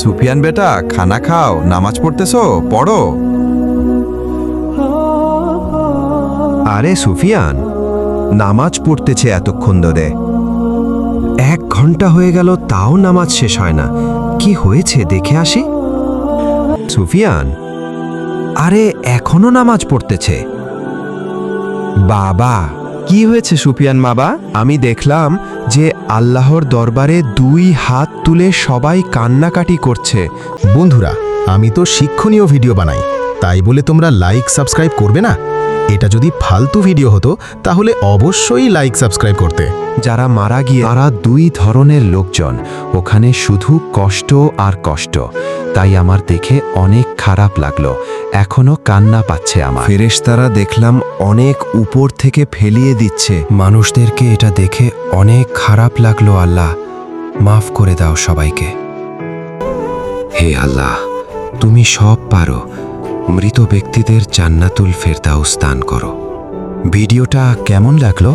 সুফিয়ান বেটা, খানা খাও, নামাজ পড়তেছো, পড়ো। আরে সুফিয়ান, নামাজ পড়তেছে এতক্ষণ ধরে। 1 ঘন্টা হয়ে গেল, তাও নামাজ শেষ হয় না। কি হয়েছে দেখে আসি। সুফিয়ান, আরে এখনো নামাজ পড়তেছে। বাবা, কি হয়েছে সুফিয়ান বাবা? আমি দেখলাম যে আল্লাহর দরবারে 2 হাত তুলে সবাই কান্নাকাটি করছে। বন্ধুরা, আমি তো শিক্ষণীয় ভিডিও বানাই, তাই বলে তোমরা লাইক সাবস্ক্রাইব করবে না? এটা যদি ফালতু ভিডিও হতো তাহলে অবশ্যই লাইক সাবস্ক্রাইব করতে। যারা মারা গিয়ে তারা 2 ধরনের লোকজন, ওখানে শুধু কষ্ট আর কষ্ট। তাই আমার দেখে অনেক খারাপ লাগলো, এখনো কান্না পাচ্ছে আমার। ফেরেশতারা দেখলাম অনেক উপর থেকে ফেলিয়ে দিচ্ছে মানুষদেরকে। এটা দেখে অনেক খারাপ লাগলো। আল্লাহ, মাফ করে দাও সবাইকে। হে আল্লাহ, তুমি সব পারো। মৃত ব্যক্তিদের জান্নাতুল ফেরদাউস দান করো। ভিডিওটা কেমন লাগলো?